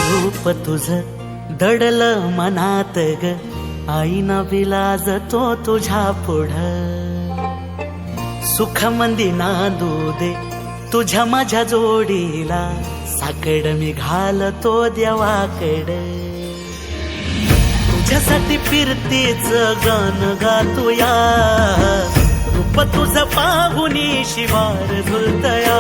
रूप तुझ दडल मनात ग, आईना विलाज तो तुझ्या पुढ. सुख मंदी नांदू दे तुझ्या माझ्या जोडीला, साकड मी घालतो देवाकड. तुझ्यासाठी फिरतेच गाण गातोया, रूप तुझ पाहुनी शिवार झुलतया.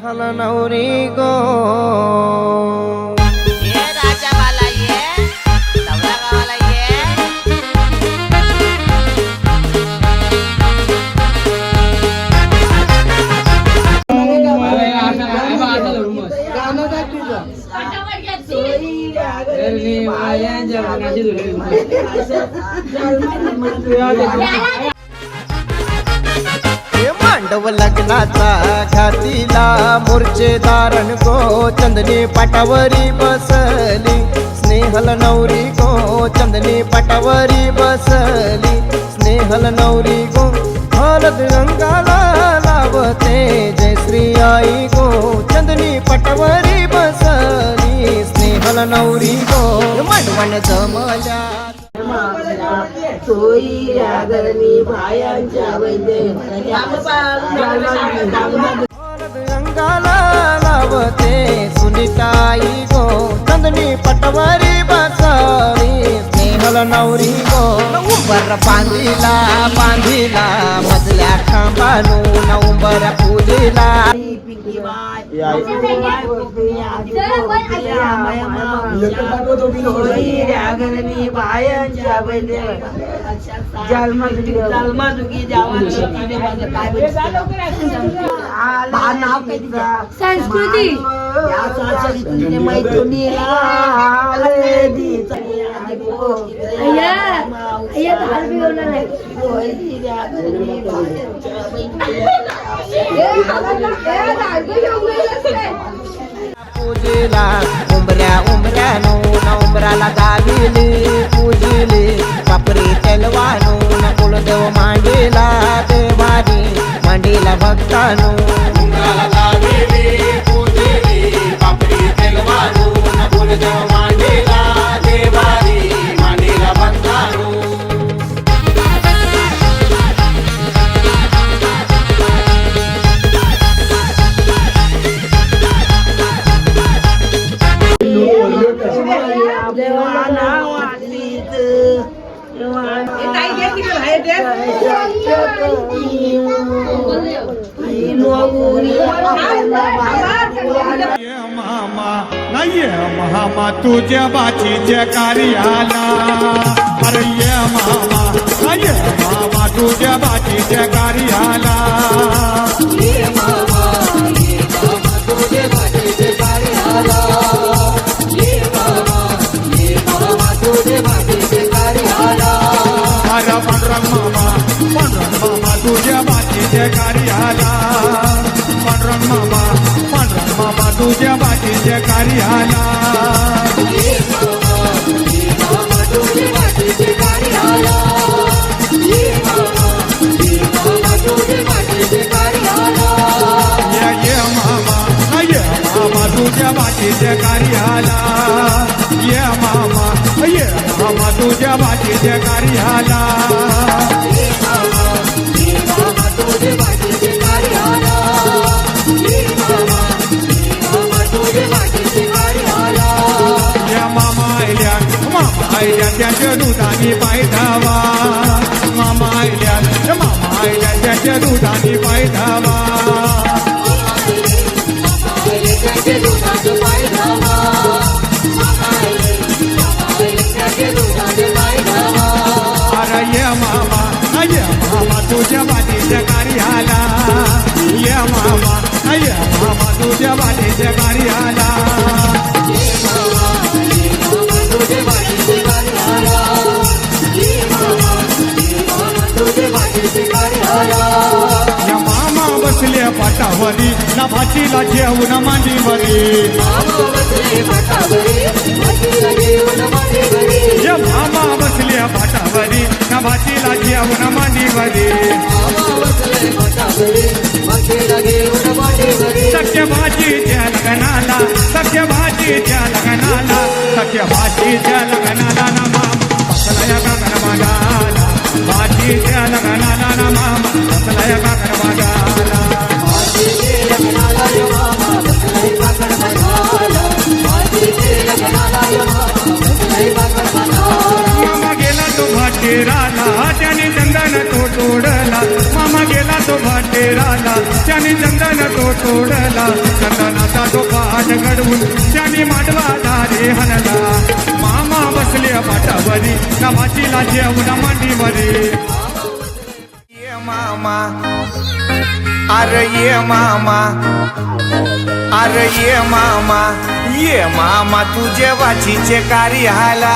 हल नवरी गो ये राजा वाला ये तबला वाला ये मांडव लग्नाचा घातीला मोर्चे दारण गो चंदनी पाटावरी बसली स्नेहल नवरी गो चंदनी पाटावरी बसली स्नेहल नवरी गो हळद रंगाला लावते जय श्री आई गो चंदनी पाटावरी बसली स्नेहल नवरी गो मांडवण जमल्या रंगाला लावते सुनीताई गो चंदनी पटवरी बसली स्नेहल नवरी गो उंबर बांधिला मधल्या खांबानू उंबर पुलीला संस्कृती पूजिला उंबऱ्यानो उंबराला दाबिली पूजिली कापरी तेलवानो कुलदेव मांडीला देवानी मांडीला भक्तानो उंबराला दाबिली पूजिली कापरी तेलवानो कुलदेव मांडीला देवानी मांडीला भक्तानो मामा तुझ्या बाचीच्या कार्याला अरे ये मामा तुझ्या बाचीच्या कार्याला अरे पंढरंग मामा तुझ्या बाचीच्या कार्याला पंढरंग मामा तुझ्या बाचीच्या कार्याला मामा तुझ्या बाचीच्या कार्याला ये मामा तुझ्या बाचीच्या कार्याला मामा आयल्या त्याच्या दुधानी पायधावा मामा आयल्या त्याच्या दुधानी पायधावा अरे ये मामा तुझ्या बाजीच्या कार्याला ये मामा तुझ्या बाजीच्या कार्याला या मामा बसले पाटावरी ना भाचीला जेवण मांडीवरी या मामा बसले पाटावरी ना भाचीला जेवण मांडीवरी सख्य भाजीच्या लग्नाला सख्य भाजीच्या लग्नाला ना मामा बसला या गगन मागाला सोडला चंदनाचा तो पाठ घडवून त्यांनी मांडवा दारे हनला मामा बसले पाटावरी ना भाचीला जेवण मांडीवरी ये मामा अरे ये मामा अरे ये मामा तुझे वाचीचे कार्य हाला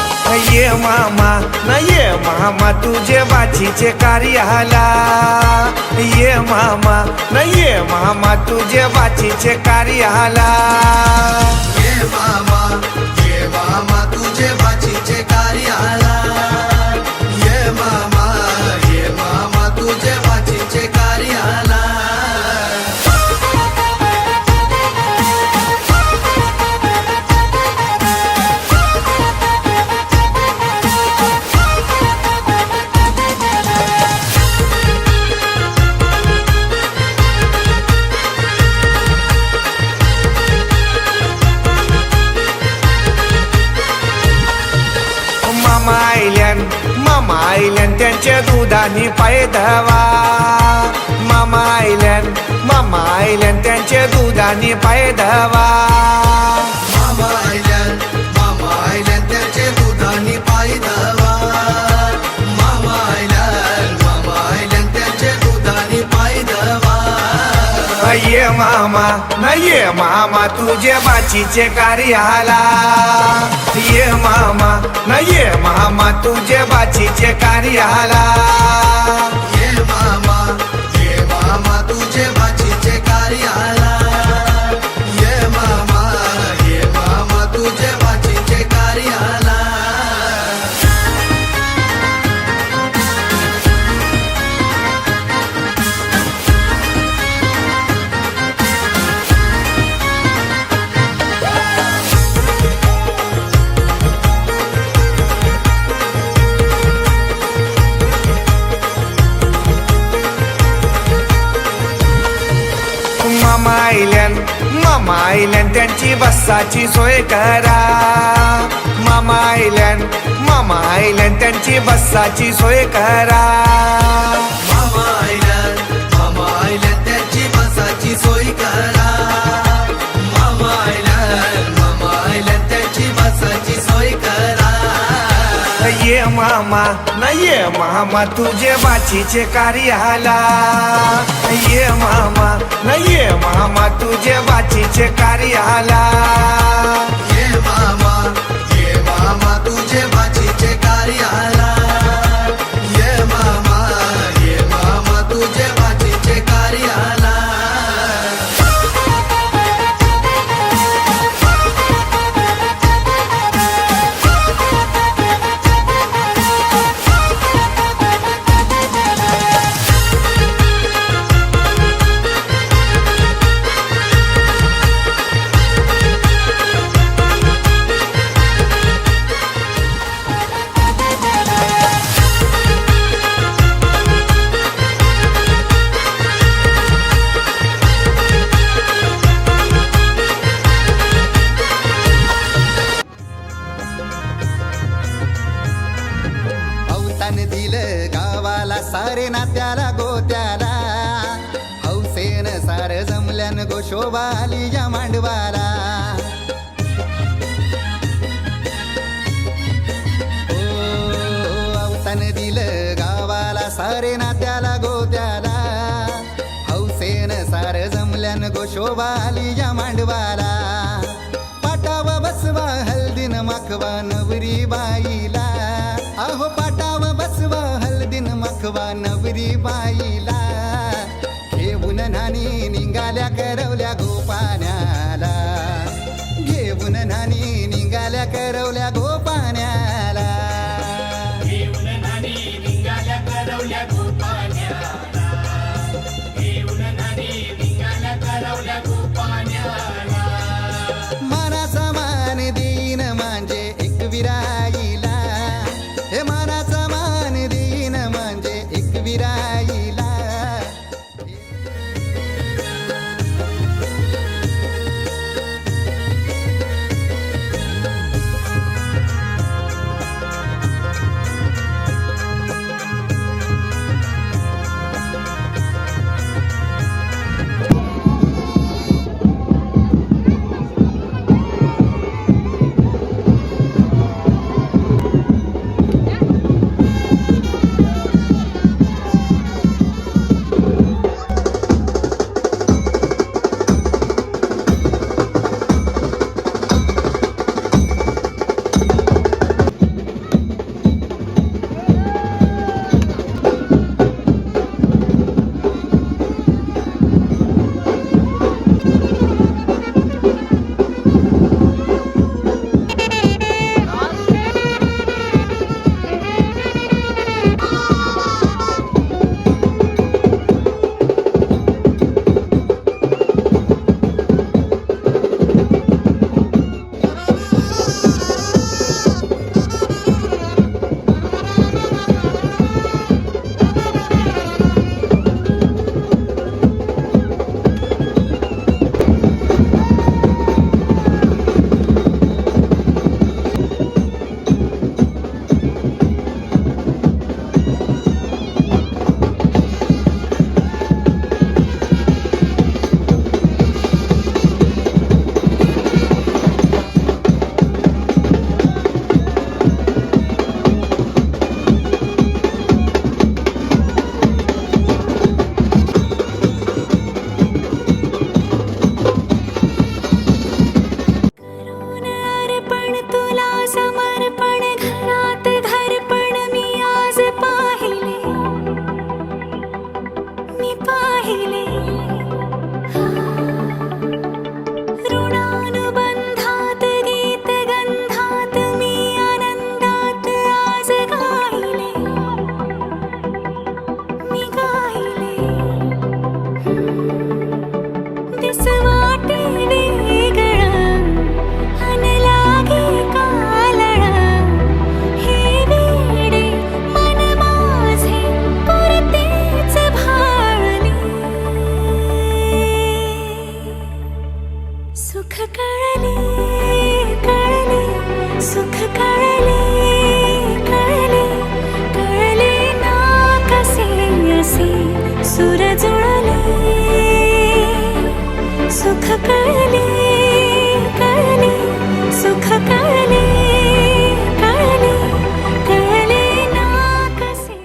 ये मामा न ये मामा तुझे बाचीचे कार्य हाला ये मामा न ये मामा तुझे बाचीचे कार्य हाला ये मामा तुझे बाचीचे कार्य आला ये मामा तुझे बाचीचे कार्य आला मामा आईल्यान त्यांच्या दुधानी पाय धवा मामा आईल्यान त्यांच्या दुधानी पाय धवा मामा आयल्यान त्याचे दुधानी पायी धावा मामा आयल्यान त्याचे दुधानी पायी धावा ये मामा न ये मामा तुझे बाचीचे कार्य हाला ये मामा न ये मामा तुझे बाचीचे कार्य हाला ये मामा तुझे बाचीचे कार्य आला ये मामा तुझे बाचीचे कार्य आला मामा आईल्यान त्यांची बसाची सोय करा मामा आईल्यान त्यांची बसाची सोय करा मामा आयल्यान त्याची बसाची सोय करा मामा आयल्यान त्याची बसाची सोय करा ये मामा न ये मामा तुझे बाचीचे कार्य हाला ये मामा न ये मामा तुझे बाचीचे कार्य हाला ये मामा तुझे बाचीचे कार्य आला ये मामा तुझे बाचीचे कार्य आला दिलं गावाला सारे नात्याला गोत्याला हौसेन सार जमल्यान गोशोबा आली या मांडवाला अवतान दिलं गावाला सारे नात्याला गोत्याला हौसेन सार जमल्यान गोशोबा आली या मांडवाला पाटावा बसवा हल्दीन माखवा नवरी बाईला अहो पाटावा बसवा हल्दीन माखवा नवरी बाईला घेऊन नानी निघाल्या करवल्या गोपाण्याला घेऊन नानी निघाल्या करवल्या गोपाण्याला घेऊन नानी निघाल्या करवल्या गोपाण्याला घेऊन नानी निघाल्या करवल्या गोपाण्याला मनाचा मान देईन म्हणजे एक विराईला पाहिले ऋणानुबंधात गीत गंधात मी आनंदात आज गायले मी गायले दिस वाटे वेगळं अन लागे कालळं हे वेडे मन माझे पुरतेच भाळले सुख कळले कळले सुख कळले कळले कळले ना कसे असे सुर जुळले सुख कळले कळले सुख कळले कळले कळले ना कसे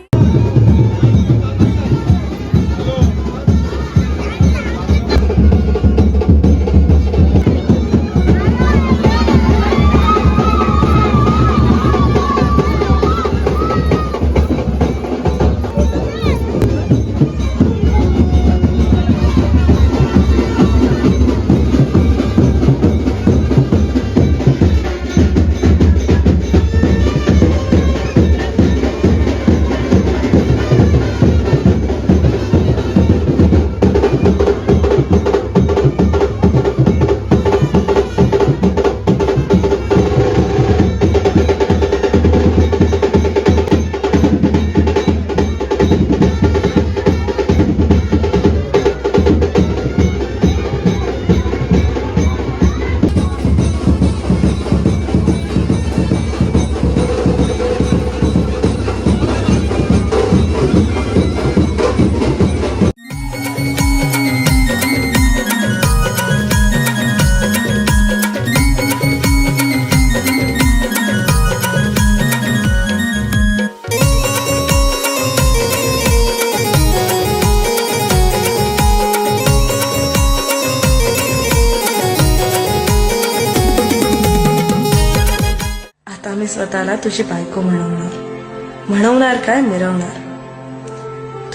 आता मी स्वतःला तुझी बायको म्हणवणार काय मिरवणार.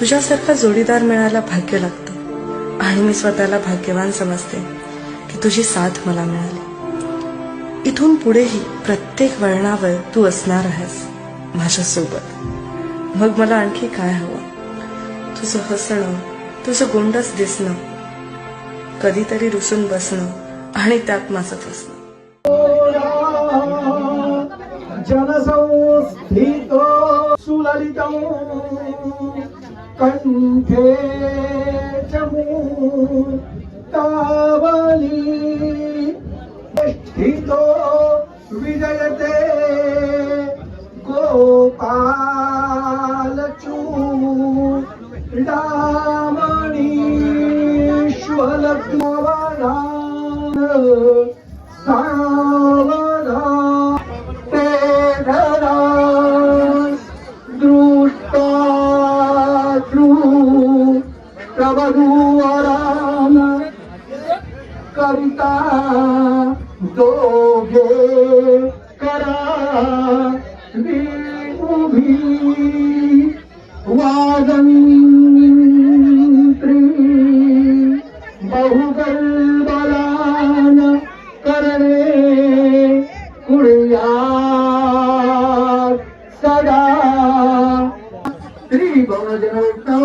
तुझ्यासारखा जोडीदार मिळायला भाग्य लागतं आणि मी स्वतःला भाग्यवान समजते की तुझी साथ मला मिळाली. इथून पुढेही प्रत्येक वळणावर तू असणार आहेस माझ्यासोबत. मग मला आणखी काय हवं. तुझं हसणं, तुझं गोंडस दिसणं, कधीतरी रुसून बसणं आणि त्यात माझं फसणं. जनसंस्थितो सुललितं कंठे च मूर्तावली स्थितो विजयते गोपालचूडामणि श्वलग्नवना सावना प्रभुवरान कविता दोघे करा उभी वादंत्री बहुगल्बलान करणे कुळ्या सदा त्रिभुवनजनोक्तौ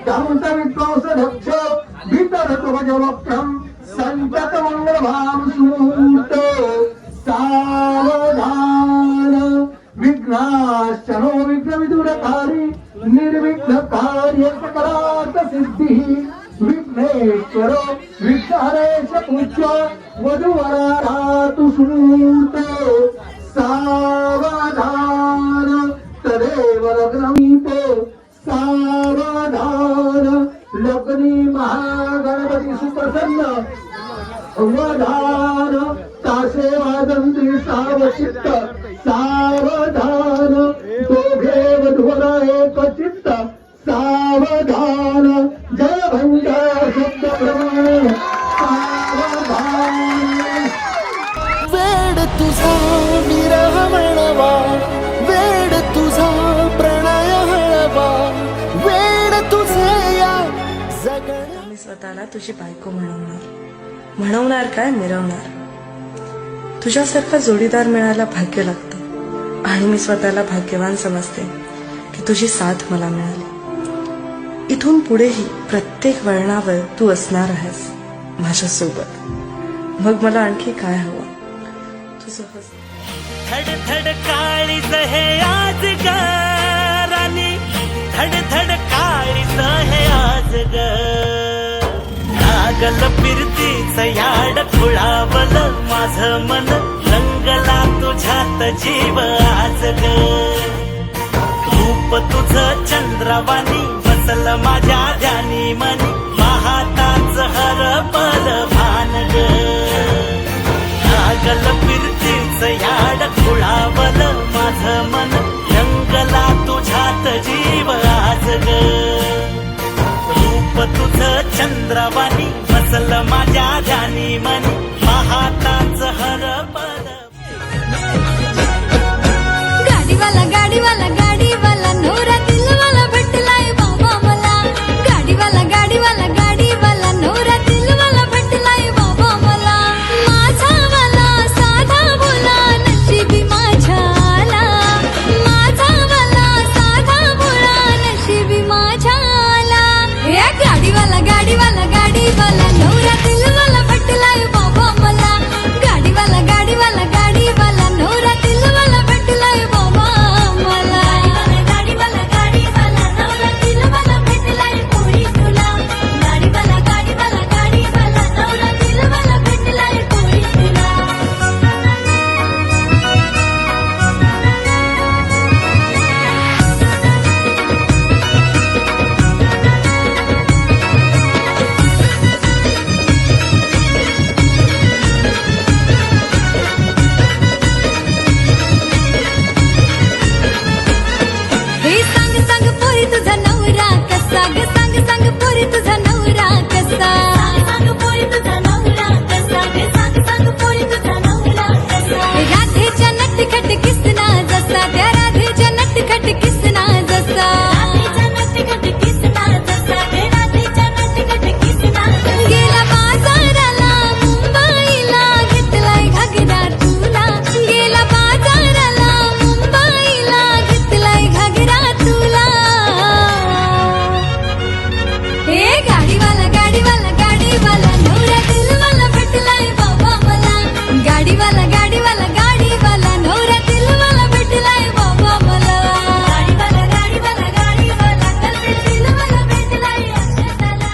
दामोदरविद्वांसदक्ष भीतरत्वजवक्त्रं सन्ततमङ्गलभां सुमूर्तो सावधान विघ्नाश्चनो विघ्नविदुरकारी निर्विघ्नकार्य सकलार्थसिद्धिः विघ्नेश्वरो विघ्नहरेश पूज्य वधूवरातु सुमूर्तो सावधान तदेव लग्नमीतो सावधान लग्नी महागणपती सुप्रसन्न वधान तासे वादंत्री सावचित्त सावधान दोघे वधूवरा एक चित्त सावधान जय भंगा शब्द प्रमाण सावधान. वेड तुझा विरह म्हणवा, वेड तुझा प्रणय हळवा, वेड तुझे या मी स्वतःला तुझी बायको म्हणवणार काय मिरवणार. तुझ्यासारखा जोडीदार मिळायला भाग्य लागतं आणि मी स्वतःला भाग्यवान समजते की तुझी साथ मला मिळाली. इथून पुढेही प्रत्येक वळणावर तू असणार आहेस माझ्यासोबत. मग मला आणखी काय हवं. तुझं थड थड काळीज हे आज गारानी, थड थड काळीज हे आज ग. लागल फिरतीच याड खुळावल माझं मन, रंगला तुझ्यात जीव आज ग. रूप तुझं चंद्रवाणी बसल माझ्या ध्यानी मनी, पाहताच हरपल भान ग. लागल फिरतीच याड खुळावल माझं मन, रंगला तुझ्यात जीव आज ग. रूप तुझं चंद्रवाणी बसल माझ्या ध्यानी मनी, पाहताच हरपल. गाडीवाला गाडीवाला नवरा दिलवाला भेटलाय बाबा मला. गाडीवाला नवरा दिलवाला भेटलाय बाबा मला. माझा वाला साधा बोला नशिबी माझ्याला. माझा वाला साधा बोला नशिबी माझ्याला. या गाडीवाला नवरा दिलवाला भेटलाय बाबा मला. गाडीवाला नवरा दिलवाला भेटलाय बाबा मला. गाडीवाला नवरा दिलवाला भेटलाय पोरी तुला. गाडीवाला नवरा दिलवाला भेटलाय पोरी तुला. हे सांग पोरी तुझा नवरा कसा ग. सांग पोरी तुझा नवरा कसा. सांग पोरी तुझा नवरा कसा ग. सांग पोरी तुझा नवरा कसा. राधेच्या नटखट किसना जसा, त्या राधेच्या नटखट किसना जसा. राधेच्या नटखट किसना जसा, राधेच्या नटखट किसना. गेला बाजाराला मुंबईला घेतलाय घागरा तुला. गेला बाजाराला मुंबईला घेतलाय घागरा तुला. हे गाडीवाला नवरा दिलवाला भेटलाय बाबा मला. गाडीवाला नवरा दिलवाला भेटलाय बाबा मला. गाडीवाला दिलवाला भेटलाय अक्षताला.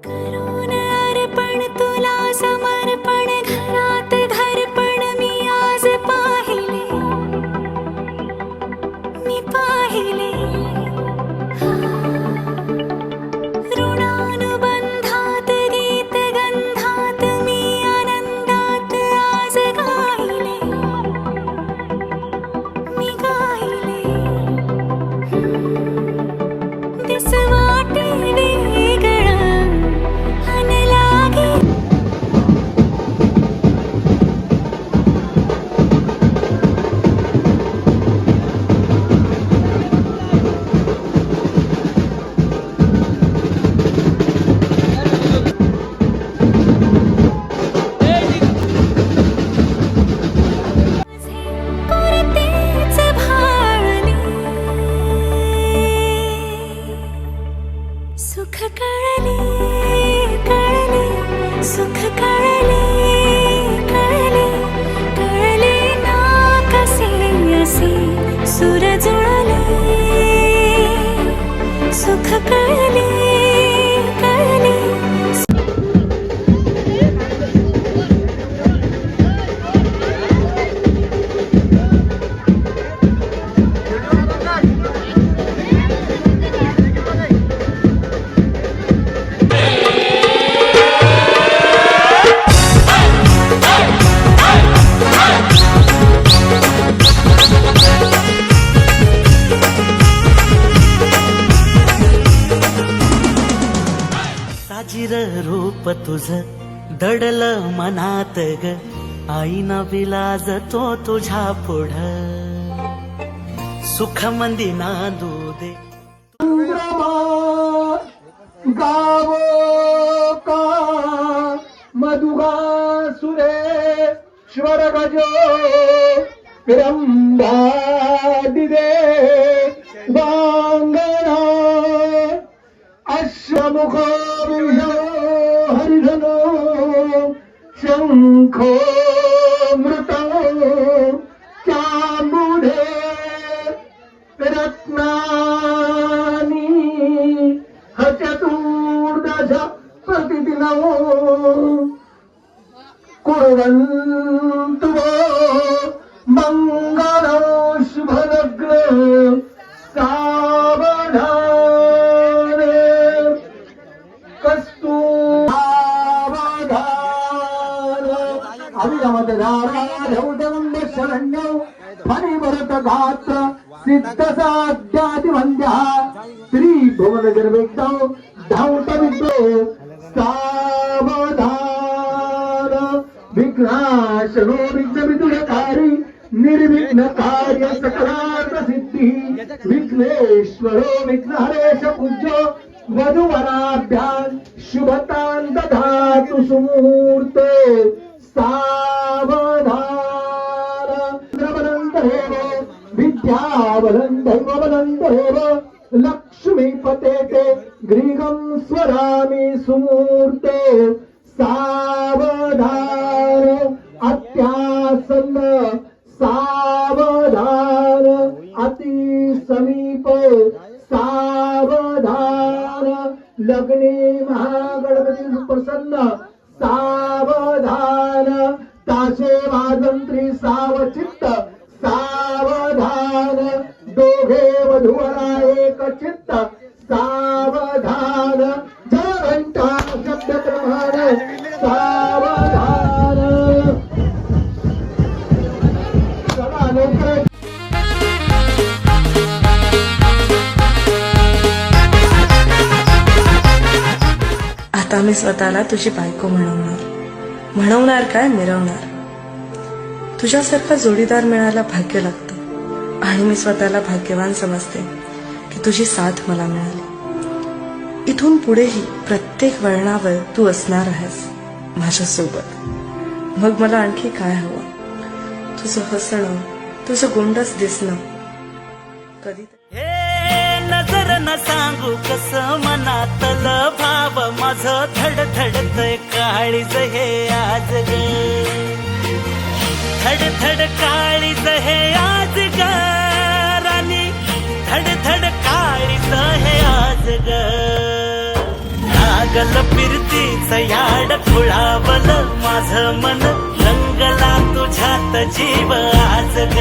करून अर्पण तुला समर्पण, घरात घरपण मी आज पाहिले. ऋणानुबंधात गीत गंधात मी आनंदात आज गायले. दिस वाटे वेगळं अन लागे. कोरतेच भाळणे सुख कळले सुख कळले ना कसे असे सुर जुळले. सुख कळले स्थिर रूप तुझ दडल मनात ग आईना विलाज तो तुझ्या पुढ सुख मंदी नांदू दे गावो का मधुगा सुरेश्वर गजो विरंभा दिदे वांगणा अश्वमुख हरिधनो शंखो मृत चांबुधे रत्नानी चतुर्दश प्रतिदिनो कुर्वन्तु मंगलो शुभलग्न सावधान कस्तु सावधान अभिनवदाराधौदवं शरण्यौ फणिभरत गात्र सिद्ध साध्यादिवन्द्यः श्री भुवन गर्भितो धावत विद्यो सावधान विघ्नाशनो विघ्न विदुरकारी निर्विघ्न कार्य सकलार्थ सिद्धि विघ्नेश्वरो विघ्नहरेश पूज्यो वधुवराभ्यां शुभतां दधातु सुमुहूर्ते सावधान द्रवनन्दरेव विद्यावनन्दैवनन्दरेव लक्ष्मीपते ते गृहं स्वरामि सुमूर्ते सावधान अत्यासन्न सावधान अति समीप सावधान लग्ने महागणपती प्रसन्न सावधान ताशे वाजंत्री सावचित्त सावधान दोघे वधूवरा एक चित्त सावधान जय घंटा शब्द प्रमाण सावधान चला लवकर आता मी स्वतःला तुझी बायको म्हणवणार काय मिरवणार. तुझ्यासारखा जोडीदार मिळायला भाग्य लागतं आणि मी स्वतःला भाग्यवान समजते की तुझी साथ मला मिळाली. इथून पुढेही प्रत्येक वळणावर तू असणार आहेस माझ्यासोबत. मग मला आणखी काय हवं? तुझं हसणं, तुझं गोंडस दिसणं. कधी हे नजर न सांगू कस मनातल भाव माझ धडधडतय काळीज हे आज ग धडधड काळीज हे आज ग राणी धडधड काळीज हे आज ग लागल फिरतीच याड खुळावल माझ मन रंगला तुझ्यात जीव आज ग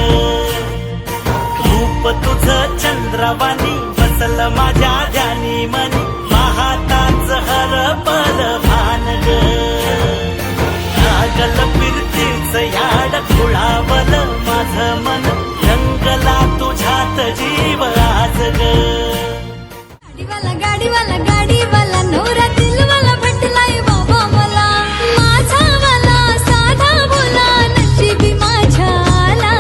रूप तुझं चंद्रवाणी बसल माझ्या ध्यानी मनी महाताच हर पल भान ग लागल फिरतीच याड खुळावल माझ मन रंगला तुझ्यात जीव आज ग गाडीवाला नवरा दिलवाला भेटलाय बाबा मला. माझा वाला साधा बोला नशिबी माझ्याला.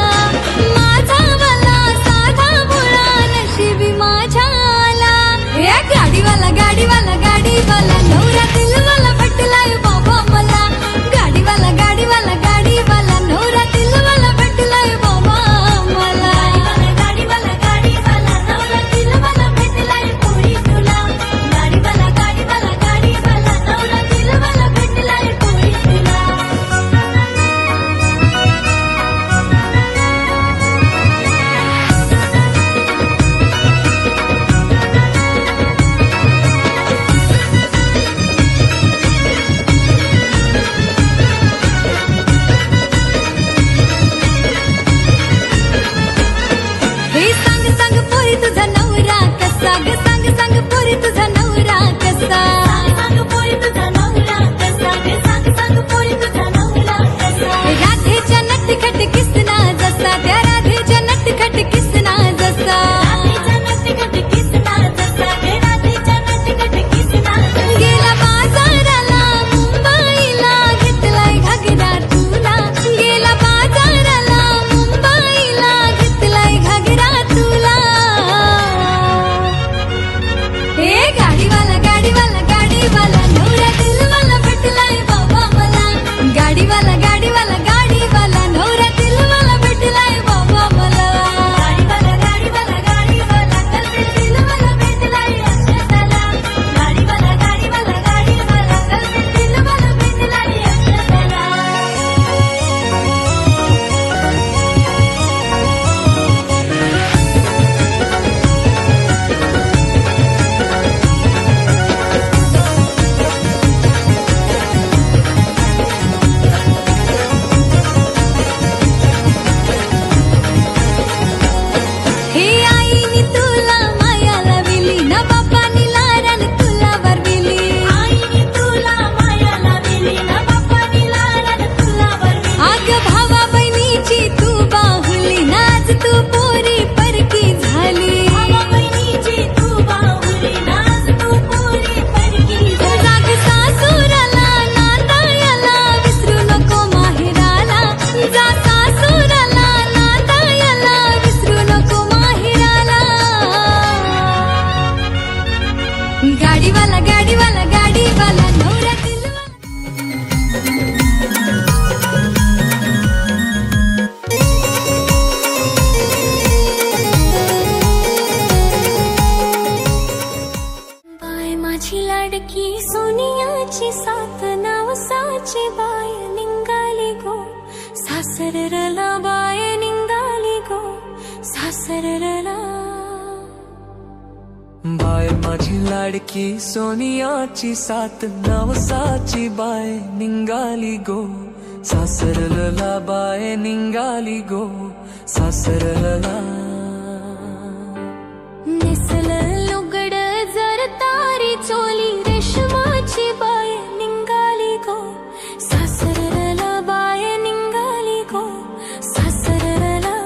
माझा वाला साधा बोला नशिबी माझ्याला. गाडीवाला नवरा दिलवाला भेटलाय बाबा मला. गाडीवाला नवरा दिलवाला भेटलाय बाबा मला. गाडीवाला नवरा दिलवाला भेटलाय पोरी तुला. गाडीवाला गाडीवाला गाडीवाला नवरा दिलवाला बाय माझी लाडकी सोनियाची साथ नावसाची बाय निघाली गो सासरला बाय निघाली गो सासरला बाय माझी लाडकी सोनियाची साथ नवसाची बाय निघाली गो सासरला बाय निघाली गो सासरला नेसल लुगड जर तारी चोली रेशमाची बाय निघाली गो सासरला बाय निघाली गो सासरला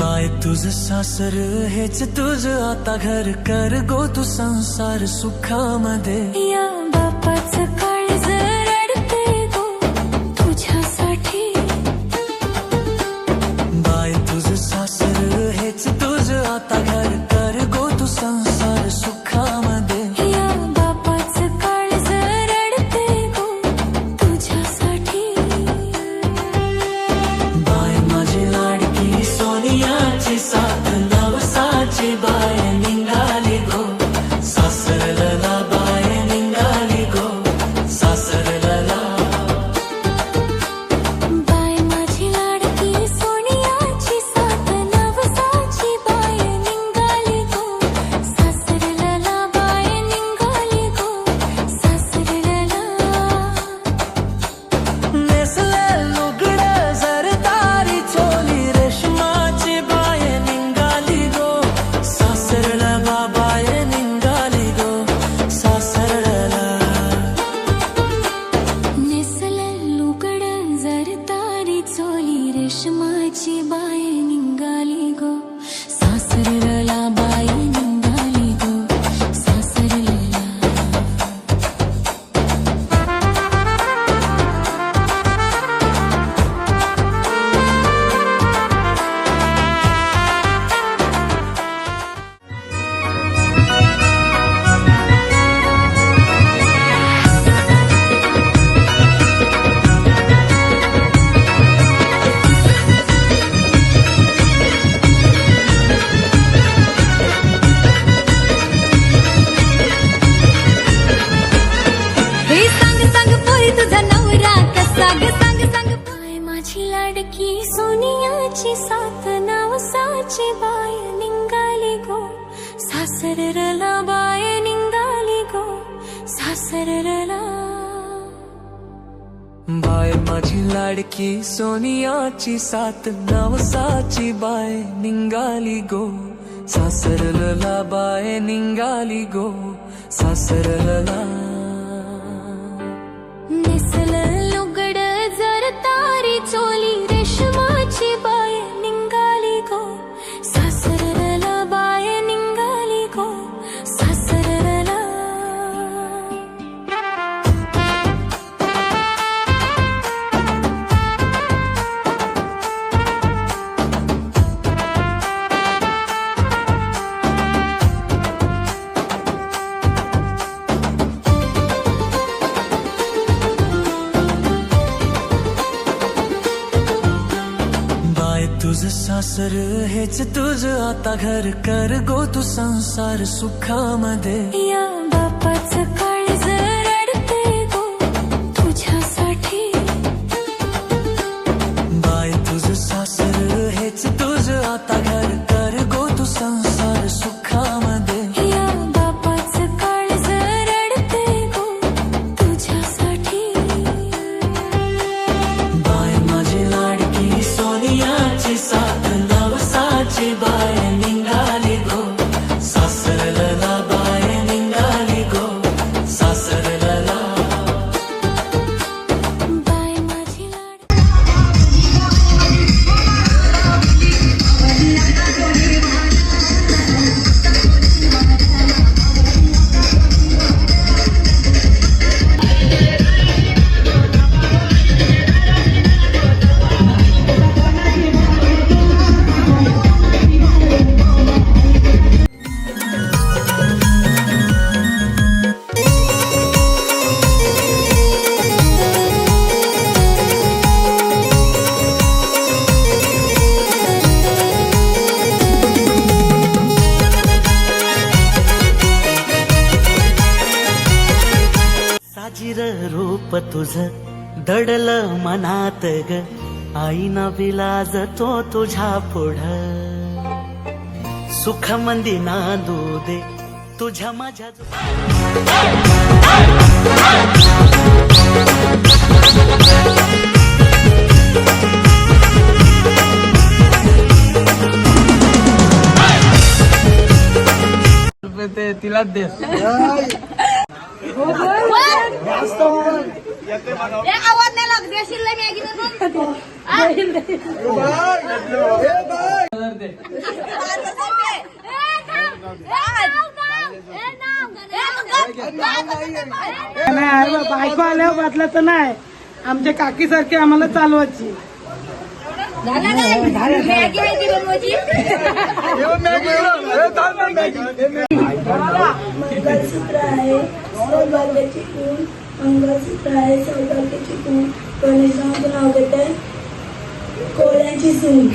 बाय तुझ सासर हेच तुझ आता घर कर गो तू संसार सुखामध्ये या बापाचं काळज रडते गो तुझ्यासाठी बाय तुझ सासर हेच तुझ आता घर कर गो तू संसार सुखामध्ये या बापाचं काळज रडते गो तुझ्यासाठी बाय माझी लाडकी सोनियाची साथ नवसाची बाय निघाली गो सासरला बाय निघाली गो सासरला बाय माझी लाडकी सोनियाची साथ नवसाची बाय निघाली गो सासरला बाय निघाली गो सासरला नेसले लुगड जरदारी चोली रेशमाची बाय निघाली गो सासरला बाय निघाली गो सासरला नेसले लुगड जर तारी चोली रेशमाची बाय निघाली गो सासरला बाय निघाली गो सासरला हे सांग सांग पोरी तुझा नवरा कसा ग सांग सांग बाय माझी लाडकी सोनियाची साथ नावसाची बाय निघाली गो सासरला बाय निघाली गो सासरला बाय माझी लाडकी सोनियाची साथ नवसाची बाय निघाली गो सासरला बाय निघाली गो सासरला नेसल लुगड जर तारी चोली रेशमाची बाय निघाली गो सासरला बाय निघाली गो सासरला बाय तुझ सासर हेच तुझ आता घर कर गो तू संसार सुखामध्ये या बापाचं काळज रडते गो तुझ्यासाठी बाय तुझ सासर हेच तुझ आता घर कर गो तू संसार सुखामध्ये या बापाचं काळज रडते गो तुझ्यासाठी बाय माझी लाडकी सोनियाची साथ नवसाची बाय निघाली गो सासरला बाय निघाली गो तुझ दडलं मनात ग आईना विलाज तो तुझ्या पुढ सुख मंदी नांदू दे तुझ्या माझ्या आवाज नाही लागत देशील मॅगी बायको आल्यावर बदलायचं नाही आमच्या काकी सारखी आम्हाला चालवायची मंगलसूत्र आहे सौभाग्याची खूण मंगलसूत्र आहे सौभाग्याची खूण गणेशाचं नाव घेत आहे कोळ्याची सून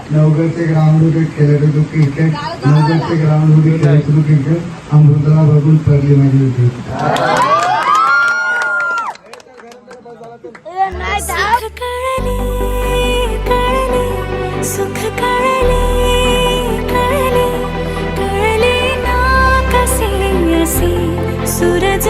नवगरचे ग्राउंड खेळत होतो क्रिकेट नवगरचे ग्राउंड खेळत होतो क्रिकेट अमृताला बघून पडली माझी होती सुख कळले कळले कळले ना कसे असे सूरज